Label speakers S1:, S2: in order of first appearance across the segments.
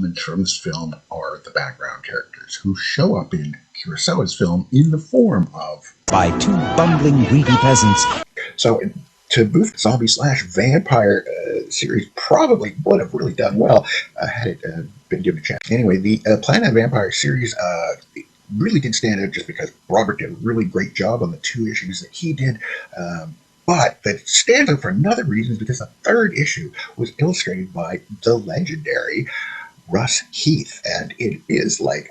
S1: elements from this film are the background characters who show up in Kurosawa's film in the form of
S2: by two bumbling greedy peasants.
S1: So to boost zombie slash vampire series probably would have really done well had it been given a chance. Anyway, the Planet Vampire series really did stand out just because Robert did a really great job on the 2 issues that he did. But that stands out for another reason, because the 3rd issue was illustrated by the legendary Russ Heath, and it is like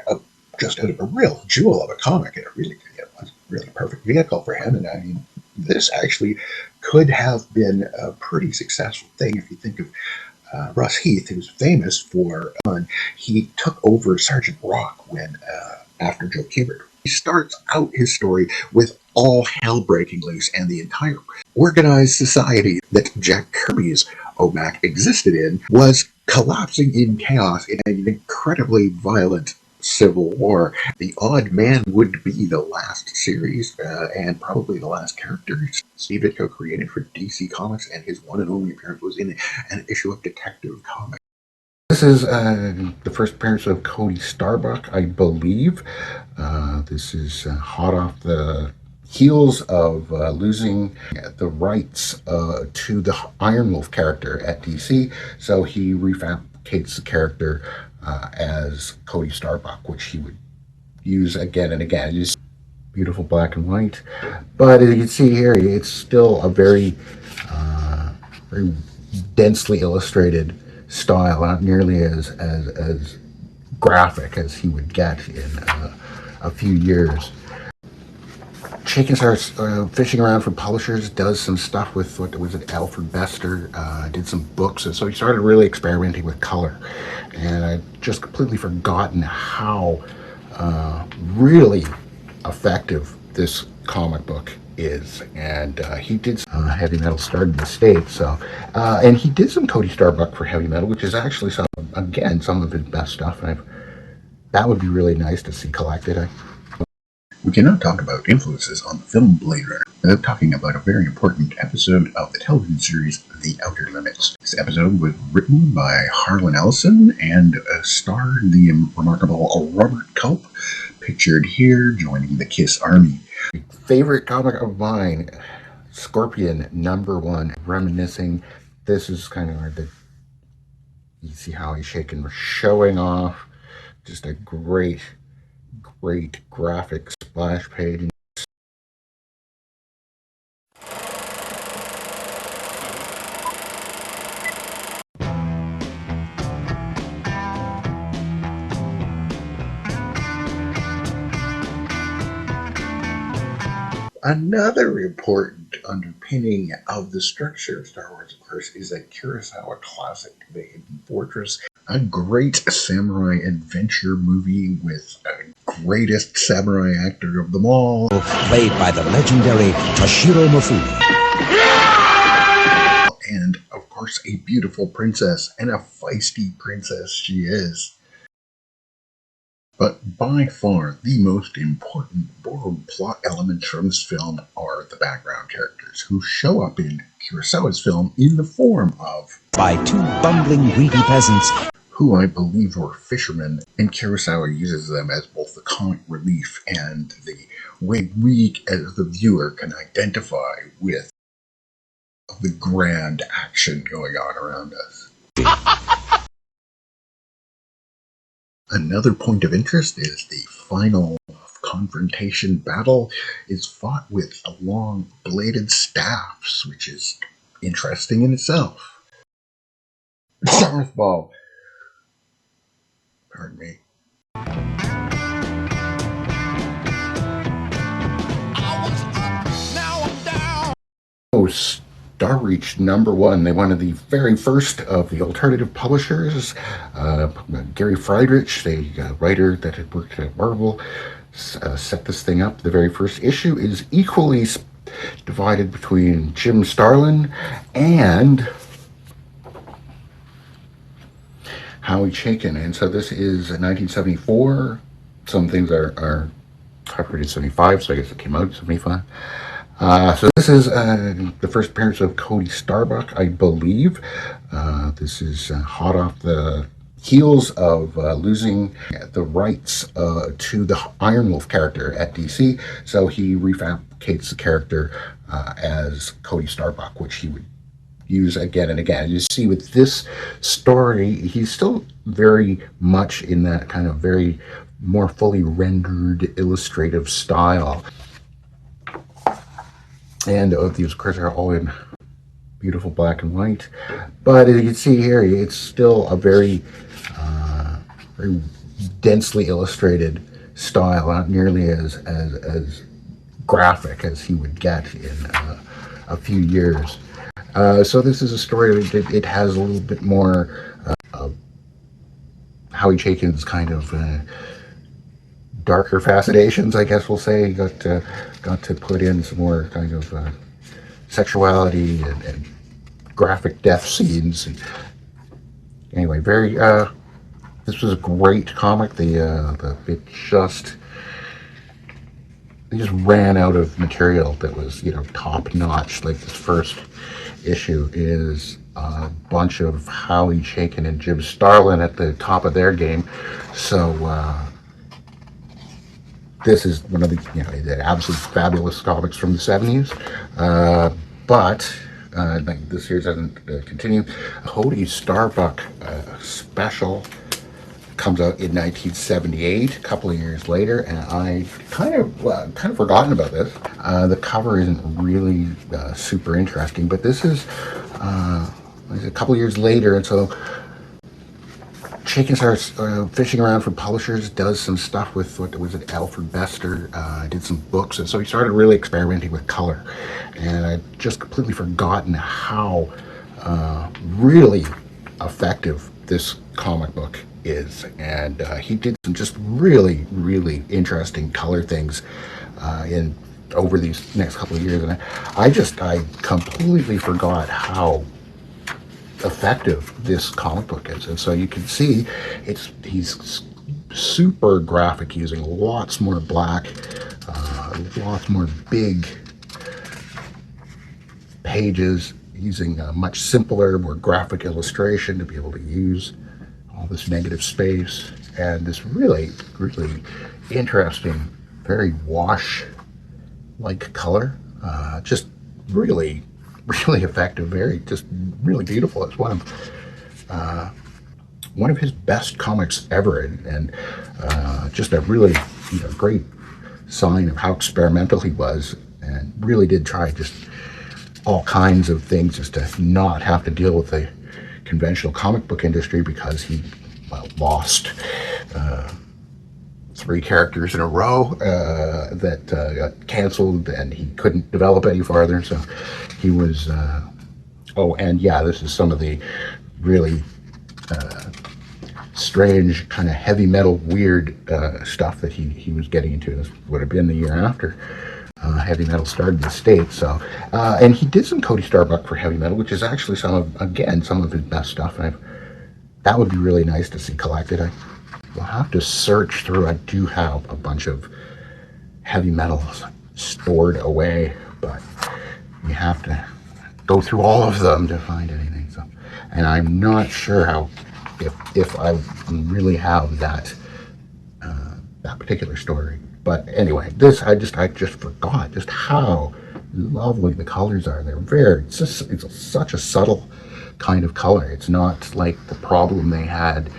S1: just a real jewel of a comic, and it really was a really perfect vehicle for him. And I mean, this actually could have been a pretty successful thing if you think of Russ Heath, who's famous for he took over Sergeant Rock when after Joe Kubert. He starts out his story with all hell breaking loose, and the entire organized society that Jack Kirby's Omac existed in was collapsing in chaos in an incredibly violent civil war. The Odd Man would be the last series and probably the last character Steve Ditko created for DC Comics, and his one and only appearance was in an issue of Detective Comics. This is the first appearance of Cody Starbuck, I believe. This is hot off the heels of losing the rights to the Ironwolf character at DC, so he refabricates the character as Cody Starbuck, which he would use again and again. It's beautiful black and white, but as you can see here, it's still a very very densely illustrated style, not nearly as graphic as he would get in a few years. Chaykin starts fishing around for publishers, does some stuff with, what was it, Alfred Bester, did some books, and so he started really experimenting with color. And I'd just completely forgotten how really effective this comic book is. And he did Heavy Metal started in the States, so and he did some Cody Starbuck for Heavy Metal, which is actually some of his best stuff. And that would be really nice to see collected. We cannot talk about influences on the film Bladerunner without talking about a very important episode of the television series The Outer Limits. This episode was written by Harlan Ellison and starred the remarkable Robert Culp, pictured here joining the KISS Army. Favorite comic of mine, Scorpion #1, reminiscing. This is kind of hard to, you see Howie Chaykin was showing off. Just a great graphic splash page. Another important underpinning of the structure of Star Wars, of course, is a Kurosawa classic, The Hidden Fortress, a great samurai adventure movie with the greatest samurai actor of them all,
S2: played by the legendary Toshiro Mifune.
S1: And, of course, a beautiful princess, and a feisty princess she is. But by far, the most important borrowed plot elements from this film are the background characters who show up in Kurosawa's film in the form of
S2: by two bumbling greedy peasants,
S1: who I believe were fishermen, and Kurosawa uses them as both the comic relief and the way we, as the viewer, can identify with the grand action going on around us. Another point of interest is the final confrontation battle is fought with long bladed staffs, which is interesting in itself. Darth Ball. Pardon me. Oh, Star Reach #1. They one of the very first of the alternative publishers. Gary Friedrich, the writer that had worked at Marvel, set this thing up. The very first issue is equally divided between Jim Starlin and Howie Chaykin. And so this is 1974. Some things are copyrighted 75, so I guess it came out in 75. So this is the first appearance of Cody Starbuck, I believe. This is hot off the heels of losing the rights to the Ironwolf character at DC, so he refabricates the character as Cody Starbuck, which he would use again and again. You see with this story, he's still very much in that kind of very more fully rendered illustrative style. And these, of course, are all in beautiful black and white. But as you can see here, it's still a very, very densely illustrated style, not nearly as graphic as he would get in a few years. So this is a story that it has a little bit more Howie Chaykin's kind of darker fascinations, I guess we'll say. He got to put in some more kind of sexuality and graphic death scenes. And anyway, very this was a great comic. They just ran out of material that was top notch. Like this first issue is a bunch of Howie Chaykin and Jim Starlin at the top of their game. So this is one of the absolute fabulous comics from the 70s. But this here doesn't continue. Cody Starbuck special comes out in 1978, a couple of years later, and I kind of forgotten about this. The cover isn't really super interesting, but this is a couple of years later, and so Chaykin starts fishing around for publishers, does some stuff with, what was it, Alfred Bester, did some books, and so he started really experimenting with color. And I'd just completely forgotten how really effective this comic book is. And he did some just really, really interesting color things in over these next couple of years. And I completely forgot how effective this comic book is. And so you can see he's super graphic, using lots more black, lots more big pages, using a much simpler, more graphic illustration to be able to use all this negative space and this really, really interesting, very wash-like color. Just really, really effective, very, just really beautiful. It's one of his best comics ever, and just a really great sign of how experimental he was, and really did try just all kinds of things just to not have to deal with the conventional comic book industry, because he lost 3 characters in a row that got canceled, and he couldn't develop any farther. So he was this is some of the really strange kind of heavy metal weird stuff that he was getting into. This would have been the year after heavy metal started in the States. So and he did some Cody Starbuck for heavy metal, which is actually some of his best stuff, and that would be really nice to see collected. I will have to search through. I do have a bunch of heavy metals stored away, but you have to go through all of them to find anything. So, and I'm not sure how if I really have that particular story. But anyway, this I just forgot just how lovely the colors are. It's such a subtle kind of color. It's not like the problem they had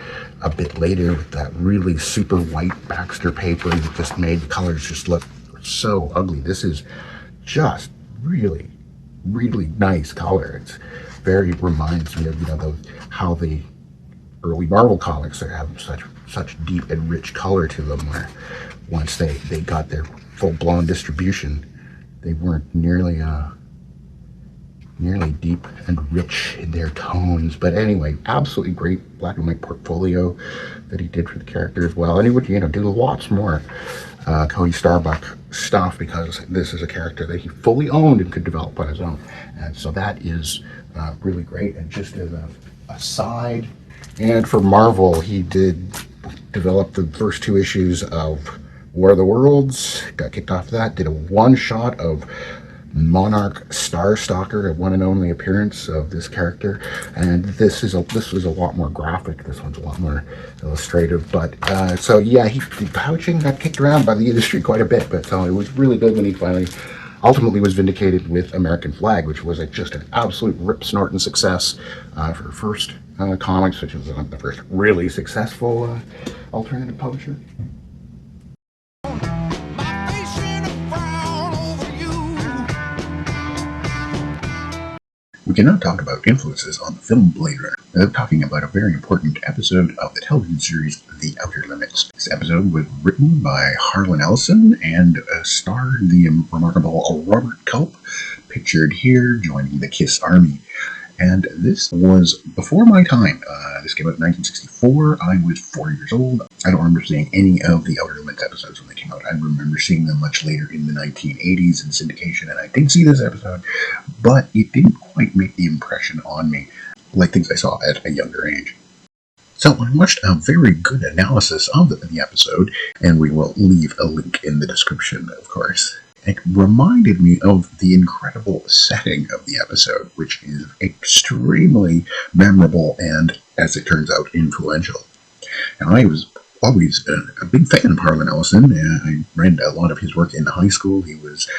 S1: a bit later with that really super white Baxter paper that just made the colors just look so ugly. This is just really, really nice color. It's very reminds me of how the early Marvel comics have such deep and rich color to them, where once they got their full-blown distribution, they weren't nearly deep and rich in their tones. But anyway, absolutely great black and white portfolio that he did for the character as well. And he would do lots more Cody Starbuck stuff, because this is a character that he fully owned and could develop on his own. And so that is really great. And just as a side, and for Marvel, he did develop the first 2 issues of War of the Worlds, got kicked off that, did a one-shot of Monarch Starstalker, a one and only appearance of this character, and this was a lot more graphic. This one's a lot more illustrative, but so yeah, the pouching got kicked around by the industry quite a bit, but it was really good when he finally ultimately was vindicated with American Flag, which was just an absolute rip snorting success for first comics, which was the first really successful alternative publisher. We can now talk about influences on the film Blade Runner without talking about a very important episode of the television series The Outer Limits. This episode was written by Harlan Ellison and starred the remarkable Robert Culp, pictured here joining the KISS Army. And this was before my time. This came out in 1964. I was 4 years old. I don't remember seeing any of the Outer Limits episodes when they came out. I remember seeing them much later in the 1980s in syndication, and I did see this episode, but it didn't quite make the impression on me like things I saw at a younger age. So I watched a very good analysis of the episode, and we will leave a link in the description, of course. It reminded me of the incredible setting of the episode, which is extremely memorable and, as it turns out, influential. Now, I was always a big fan of Harlan Ellison. I read a lot of his work in high school. He was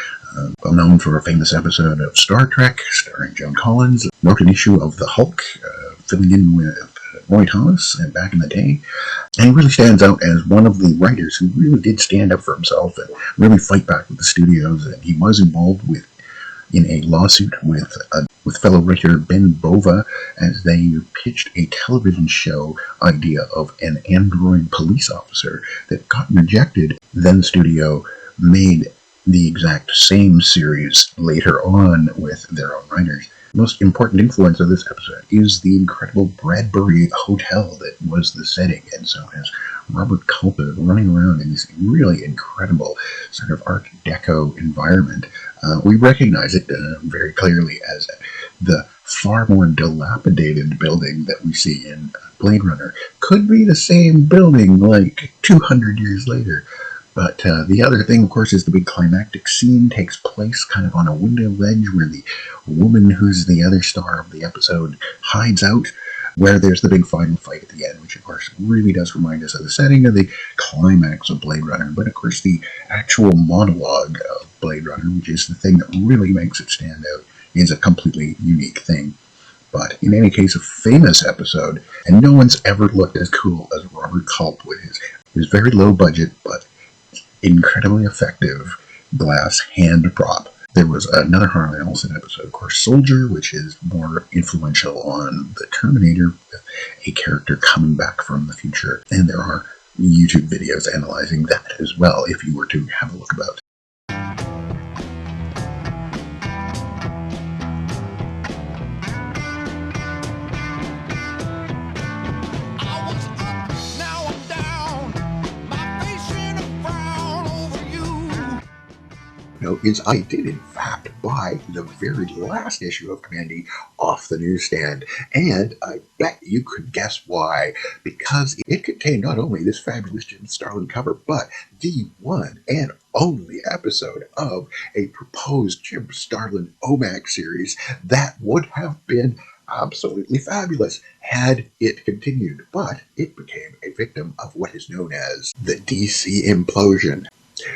S1: well known for a famous episode of Star Trek starring Joan Collins, wrote an issue of The Hulk, filling in with Roy Thomas back in the day, and he really stands out as one of the writers who really did stand up for himself and really fight back with the studios. And he was involved in a lawsuit with fellow writer Ben Bova as they pitched a television show idea of an android police officer that got rejected. Then the studio made the exact same series later on with their own writers. The most important influence of this episode is the incredible Bradbury Hotel that was the setting, and so as Robert Culp is running around in this really incredible sort of Art Deco environment, we recognize it very clearly as the far more dilapidated building that we see in Blade Runner. Could be the same building like 200 years later. But the other thing, of course, is the big climactic scene takes place kind of on a window ledge where the woman who's the other star of the episode hides out, where there's the big final fight at the end, which, of course, really does remind us of the setting of the climax of Blade Runner. But, of course, the actual monologue of Blade Runner, which is the thing that really makes it stand out, is a completely unique thing. But in any case, a famous episode, and no one's ever looked as cool as Robert Culp with his very low budget, but incredibly effective glass hand prop. There was another Harlan Ellison episode, of course, Soldier, which is more influential on the Terminator, with a character coming back from the future. And there are YouTube videos analyzing that as well, if you were to have a look about. Is I did in fact buy the very last issue of Kamandi off the newsstand, and I bet you could guess why. Because it contained not only this fabulous Jim Starlin cover, but the one and only episode of a proposed Jim Starlin Omac series that would have been absolutely fabulous had it continued, but it became a victim of what is known as the DC implosion.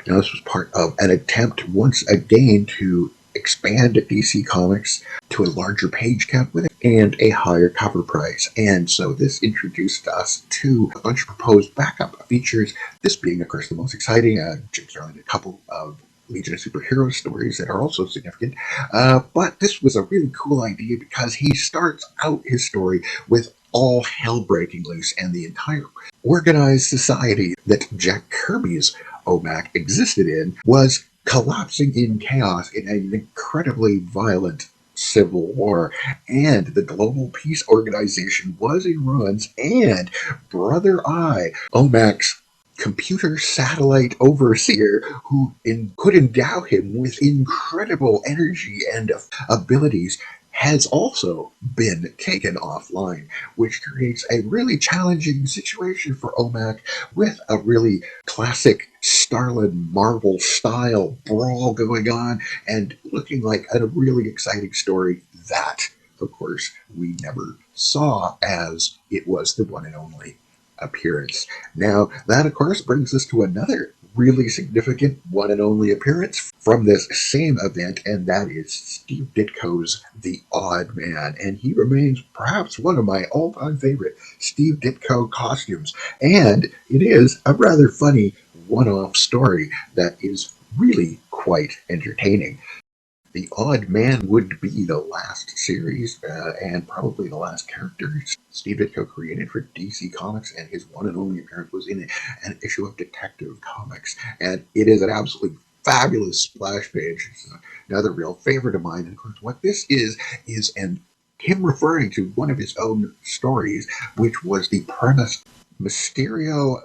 S1: Now, this was part of an attempt once again to expand DC Comics to a larger page count with it and a higher cover price. And so this introduced us to a bunch of proposed backup features, this being, of course, the most exciting. Jim Starlin did a couple of Legion of Superheroes stories that are also significant. But this was a really cool idea because he starts out his story with all hell breaking loose, and the entire organized society that Jack Kirby's Omac existed in was collapsing in chaos in an incredibly violent civil war, and the Global Peace Organization was in ruins, and Brother Eye, Omac's computer satellite overseer, who could endow him with incredible energy and abilities, has also been taken offline, which creates a really challenging situation for Omac with a really classic Starlin Marvel style brawl going on and looking like a really exciting story that, of course, we never saw, as it was the one and only appearance. Now, that of course brings us to another really significant one and only appearance from this same event, and that is Steve Ditko's The Odd Man. And he remains perhaps one of my all-time favorite Steve Ditko costumes. And it is a rather funny one-off story that is really quite entertaining. The Odd Man would be the last series and probably the last character Steve Ditko created for DC Comics, and his one and only appearance was in an issue of Detective Comics. And it is an absolutely fabulous splash page. It's another real favorite of mine. And of course, what this is him referring to one of his own stories, which was the premise Mysterio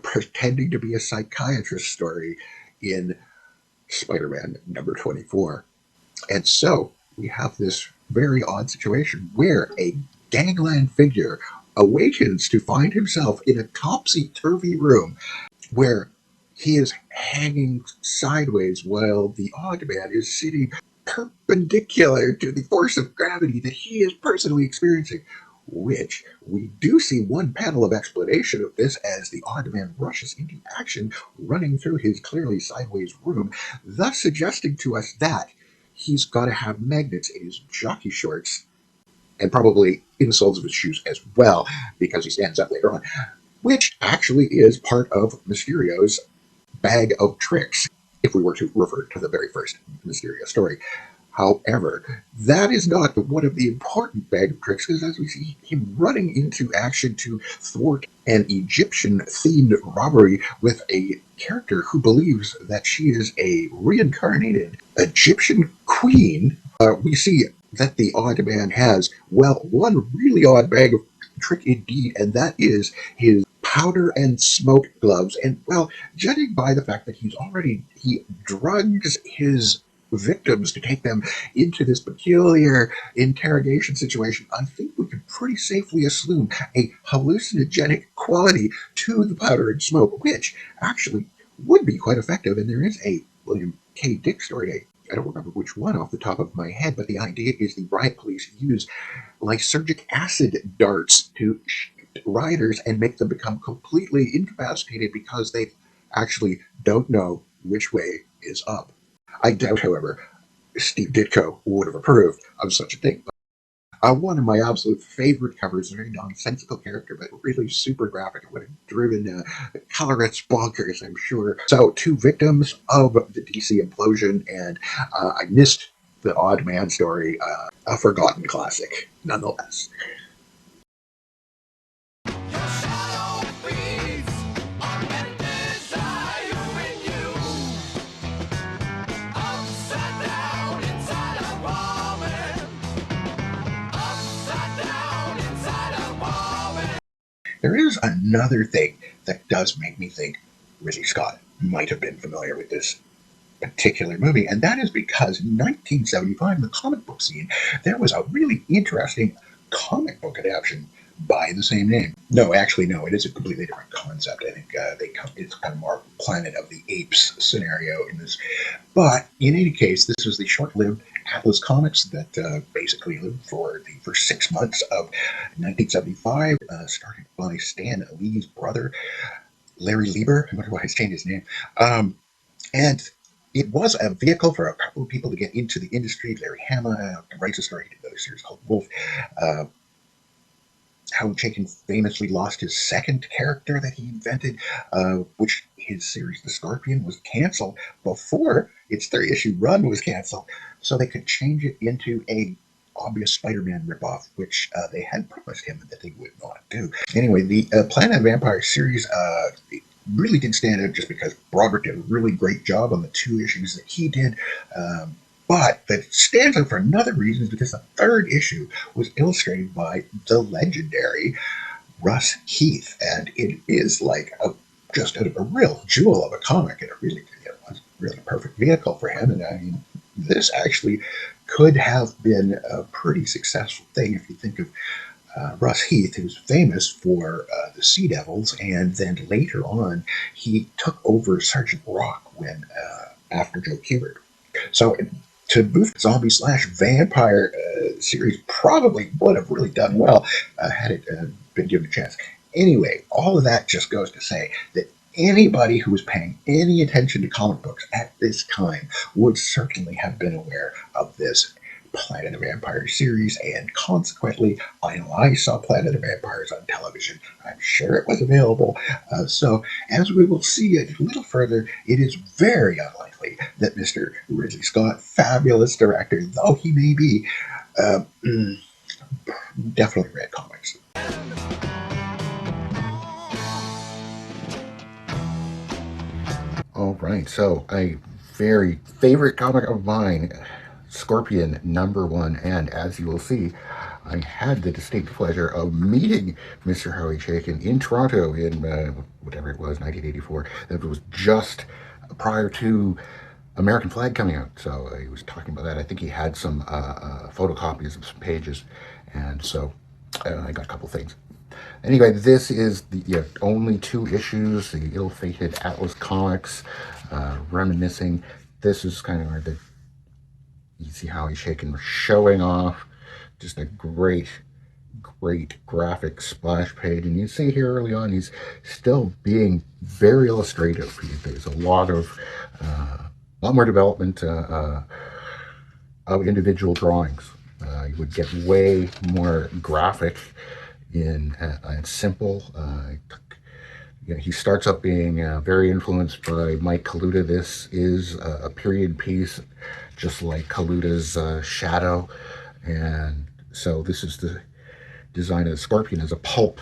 S1: pretending to be a psychiatrist story in Spider-Man number 24. And so we have this very odd situation where a gangland figure awakens to find himself in a topsy-turvy room where he is hanging sideways while the Odd Man is sitting perpendicular to the force of gravity that he is personally experiencing. Which we do see one panel of explanation of this as the Odd Man rushes into action, running through his clearly sideways room, thus suggesting to us that he's got to have magnets in his jockey shorts and probably in the soles of his shoes as well, because he stands up later on, which actually is part of Mysterio's bag of tricks, if we were to refer to the very first Mysterio story. However, that is not one of the important bag of tricks, because as we see him running into action to thwart an Egyptian-themed robbery with a character who believes that she is a reincarnated Egyptian queen, we see that the Odd Man has, well, one really odd bag of trick indeed, and that is his powder and smoke gloves. And, well, judging by the fact that he drugs his victims to take them into this peculiar interrogation situation, I think we can pretty safely assume a hallucinogenic quality to the powder and smoke, which actually would be quite effective. And there is a William K. Dick story, I don't remember which one off the top of my head, but the idea is the riot police use lysergic acid darts to shoot rioters and make them become completely incapacitated because they actually don't know which way is up. I doubt, however, Steve Ditko would have approved of such a thing. One of my absolute favorite covers, a very nonsensical character, but really super graphic. It would have driven the colorists bonkers, I'm sure. So, two victims of the DC implosion, and I missed the Odd Man story, a forgotten classic, nonetheless. There is another thing that does make me think Ridley Scott might have been familiar with this particular movie, and that is because in 1975, in the comic book scene, there was a really interesting comic book adaptation by the same name. No, actually, no, it is a completely different concept. I think it's kind of more Planet of the Apes scenario in this. But in any case, this was the short-lived Atlas Comics that basically lived for the first 6 months of 1975, started by Stan Lee's brother, Larry Lieber. I wonder why he's changed his name. And it was a vehicle for a couple of people to get into the industry. Larry Hama writes a story, he did another series called Wolf. How Chaykin famously lost his second character that he invented, which his series, The Scorpion, was canceled before its 3-issue run was canceled, so they could change it into a obvious Spider-Man ripoff, which they had promised him that they would not do. Anyway, the Planet of Vampire series really did stand out just because Broderick did a really great job on the 2 issues that he did. But that stands out for another reason is because the 3rd issue was illustrated by the legendary Russ Heath, and it is like just a real jewel of a comic, and it really was really a perfect vehicle for him. And I mean, this actually could have been a pretty successful thing if you think of Russ Heath, who's famous for the Sea Devils, and then later on he took over Sergeant Rock when after Joe Kubert. So to boot the zombie slash vampire series probably would have really done well had it been given a chance. Anyway, all of that just goes to say that anybody who was paying any attention to comic books at this time would certainly have been aware of this Planet of Vampires series, and consequently, I know I saw Planet of Vampires on television. I'm sure it was available. So, as we will see a little further, it is very unlikely that Mr. Ridley Scott, fabulous director though he may be, definitely read comics. All right, so a very favorite comic of mine, Scorpion #1, and as you will see, I had the distinct pleasure of meeting Mr. Howie Chaykin in Toronto in whatever it was, 1984. That was just prior to American Flag coming out, so he was talking about that. I think he had some photocopies of some pages, and so I got a couple things. Anyway, this is the only 2 issues, the ill-fated Atlas Comics, reminiscing. This is kind of where you see Howie Chaykin showing off just a great graphic splash page. And you see here early on, he's still being very illustrative. There's a lot more development of individual drawings. You would get way more graphic and simple. He starts up being very influenced by Mike Kaluta. This is a period piece, just like Kaluta's Shadow. And so this is the design of the Scorpion as a pulp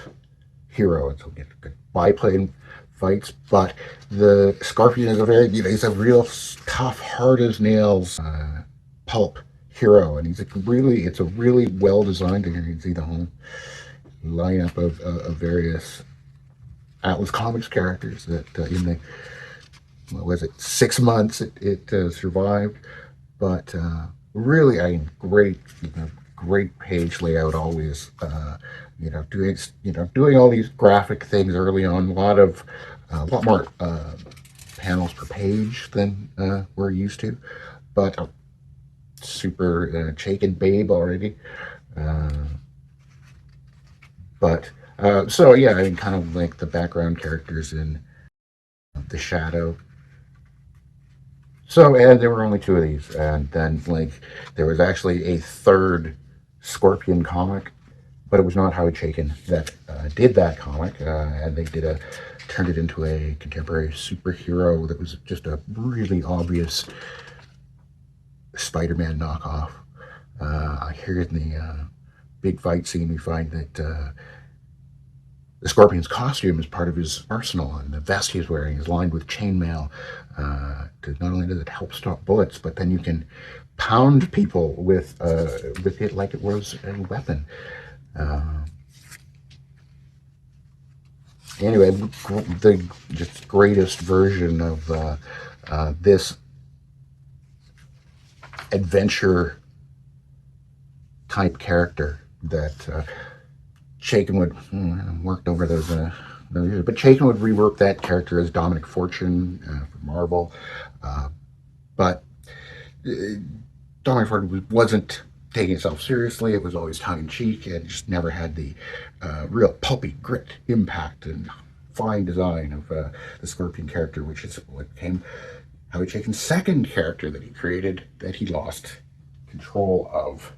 S1: hero. It's a biplane fights, but the Scorpion is he's a real tough, hard as nails pulp hero. And it's a really well designed, and you can see the whole lineup of various Atlas Comics characters that in the, 6 months it survived. But really, great page layout always. Doing all these graphic things early on. A lot more panels per page than we're used to, but super Chaykin babe already. Kind of like the background characters in the Shadow. So, and there were only 2 of these, and then there was actually a 3rd Scorpion comic, but it was not Howie Chaykin that did that comic, and they turned it into a contemporary superhero that was just a really obvious Spider-Man knockoff. Here in the big fight scene, we find that the Scorpion's costume is part of his arsenal, and the vest he's wearing is lined with chainmail. Not only does it help stop bullets, but then you can pound people with it like it was a weapon. Anyway, the just greatest version of this adventure type character that Chaykin would worked over those years, but Chaykin would rework that character as Dominic Fortune for Marvel. But Dominic Fortune wasn't taking itself seriously. It was always tongue-in-cheek, and just never had the real pulpy grit, impact, and fine design of the Scorpion character, which is what became Howie Chaykin's 2nd character that he created that he lost control of.